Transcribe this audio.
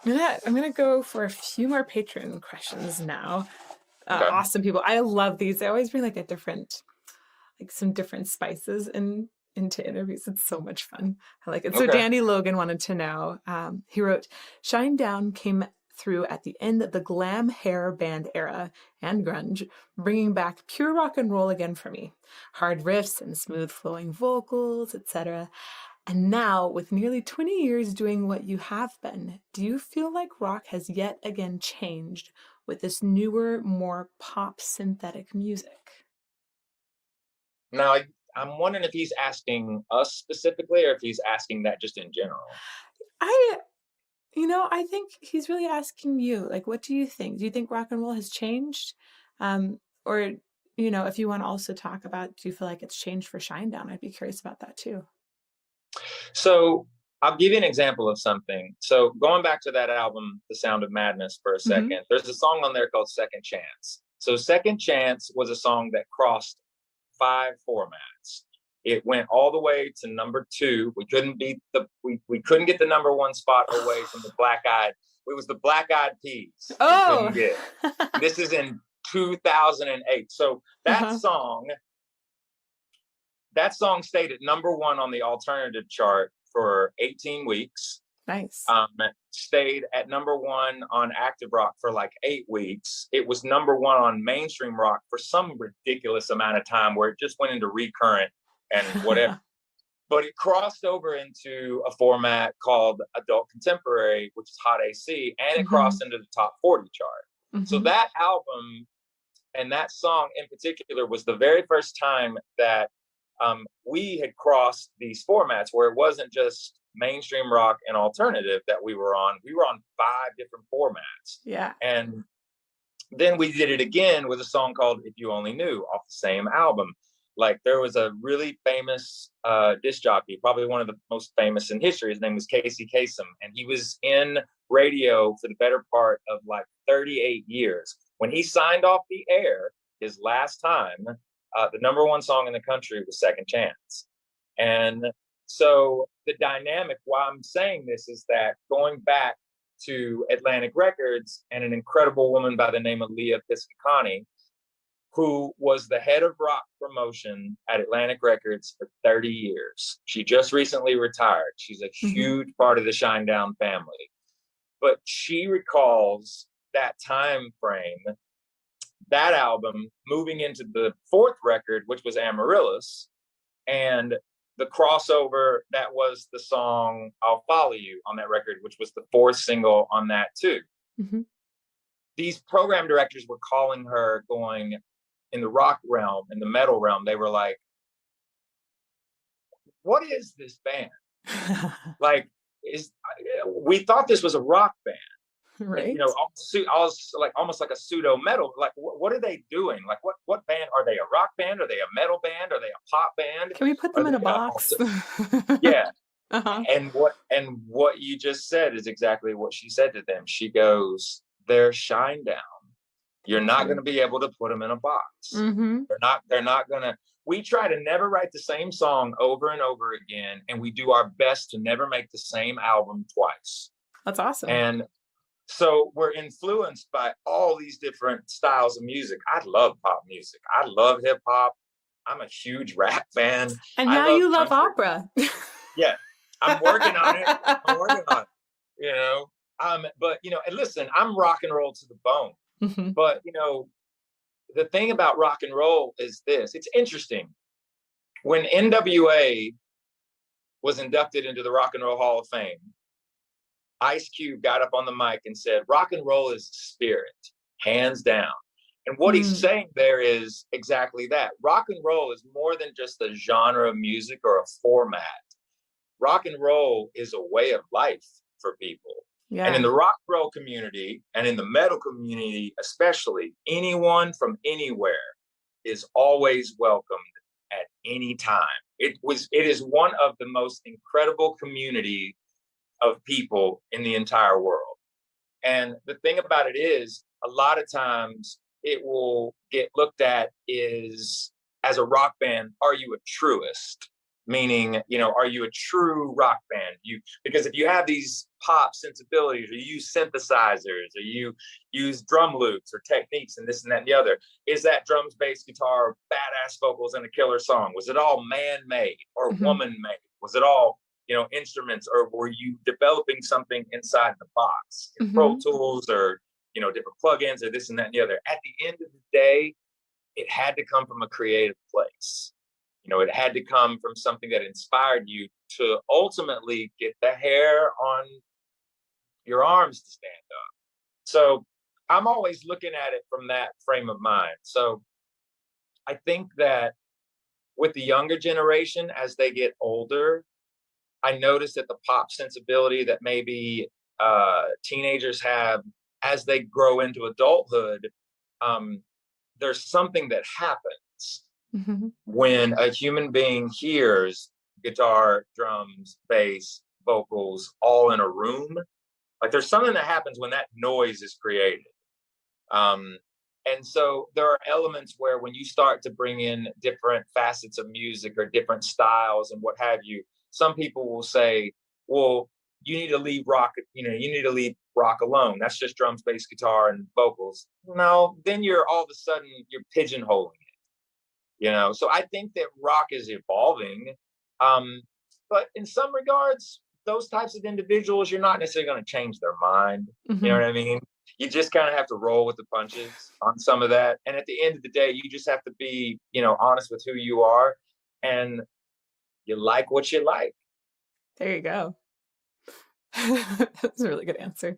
I'm gonna go for a few more patron questions now. Okay. Awesome people. I love these. They always bring like a different, like some different spices into interviews. It's so much fun. I like it. So Okay. Danny Logan wanted to know. He wrote, "Shine Down came through at the end of the glam hair band era and grunge, bringing back pure rock and roll again for me. Hard riffs and smooth flowing vocals, etc. And now, with nearly 20 years doing what you have been, do you feel like rock has yet again changed with this newer, more pop synthetic music?" Now, I'm wondering if he's asking us specifically or if he's asking that just in general. I, I think he's really asking you, like, what do you think? Do you think rock and roll has changed? Or, if you want to also talk about, do you feel like it's changed for Shinedown? I'd be curious about that too. So I'll give you an example of something. So going back to that album, The Sound of Madness, for a Mm-hmm. second, there's a song on there called Second Chance. So Second Chance was a song that crossed 5 formats. It went all the way to number 2. We couldn't get the number 1 spot away from the Black Eyed. It was the Black Eyed Peas we couldn't Oh, get. This is in 2008. So uh-huh. that song stayed at number 1 on the alternative chart for 18 weeks. Nice. Stayed at number 1 on active rock for like 8 weeks. It was number 1 on mainstream rock for some ridiculous amount of time where it just went into recurrent and whatever. But it crossed over into a format called adult contemporary, which is Hot AC, and it Mm-hmm. crossed into the top 40 chart. So Mm-hmm. that album and that song in particular was the very first time that we had crossed these formats where it wasn't just mainstream rock and alternative that we were on. We were on 5 different formats. Yeah. And then we did it again with a song called If You Only Knew off the same album. Like there was a really famous disc jockey, probably one of the most famous in history. His name was Casey Kasem, and he was in radio for the better part of like 38 years. When he signed off the air his last time, the number 1 song in the country was Second Chance. And so the dynamic, why I'm saying this is that going back to Atlantic Records and an incredible woman by the name of Leah Piscicani, who was the head of rock promotion at Atlantic Records for 30 years. She just recently retired. She's a Mm-hmm. huge part of the Shinedown family. But she recalls that time frame, that album, moving into the 4th record, which was Amaryllis, and the crossover that was the song I'll Follow You on that record, which was the 4th single on that too. Mm-hmm. These program directors were calling her, going, in the rock realm, in the metal realm, they were like, what is this band? Like, we thought this was a rock band. Right. Like almost like a pseudo metal. Like, what are they doing? Like, what band are they? A rock band? Are they a metal band? Are they a pop band? Can we put Are them in a they box? yeah? Uh-huh. And what you just said is exactly what she said to them. She goes, "They're Shinedown. You're not going to be able to put them in a box. Mm-hmm. They're not going to." We try to never write the same song over and over again, and we do our best to never make the same album twice. That's awesome. And so we're influenced by all these different styles of music. I love pop music. I love hip hop. I'm a huge rap fan. And I now love you love country. opera. Yeah, I'm working on it. I'm working on it. But and listen, I'm rock and roll to the bone. Mm-hmm. But the thing about rock and roll is this. It's interesting. When NWA was inducted into the Rock and Roll Hall of Fame, Ice Cube got up on the mic and said, rock and roll is spirit, hands down. And what he's Mm. saying there is exactly that. Rock and roll is more than just a genre of music or a format. Rock and roll is a way of life for people. And in Yeah. the rock and roll community and in the metal community, especially, anyone from anywhere is always welcomed at any time. It is one of the most incredible community of people in the entire world. And the thing about it is, a lot of times it will get looked at is, as a rock band, are you a truist? meaning, are you a true rock band? Because if you have these pop sensibilities, or you use synthesizers, or you use drum loops or techniques and this and that and the other, is that drums, bass, guitar, badass vocals, and a killer song? Was it all man-made or Mm-hmm. woman-made? Was it all instruments, or were you developing something inside the box in Pro Mm-hmm. Tools, or different plugins, or this and that and the other? At the end of the day, it had to come from a creative place. It had to come from something that inspired you to ultimately get the hair on your arms to stand up. So I'm always looking at it from that frame of mind. So I think that with the younger generation, as they get older, I notice that the pop sensibility that maybe teenagers have as they grow into adulthood, um, there's something that happens Mm-hmm. when a human being hears guitar, drums, bass, vocals all in a room. Like, there's something that happens when that noise is created. Um, and so there are elements where when you start to bring in different facets of music or different styles and what have you, some people will say, well, you need to leave rock, you need to leave rock alone. That's just drums, bass, guitar, and vocals. No, then you're all of a sudden you're pigeonholing it. So I think that rock is evolving. But in some regards, those types of individuals, you're not necessarily going to change their mind. You know Mm-hmm. what I mean? You just kind of have to roll with the punches on some of that. And at the end of the day, you just have to be, honest with who you are, and you like what you like. There you go. That's a really good answer.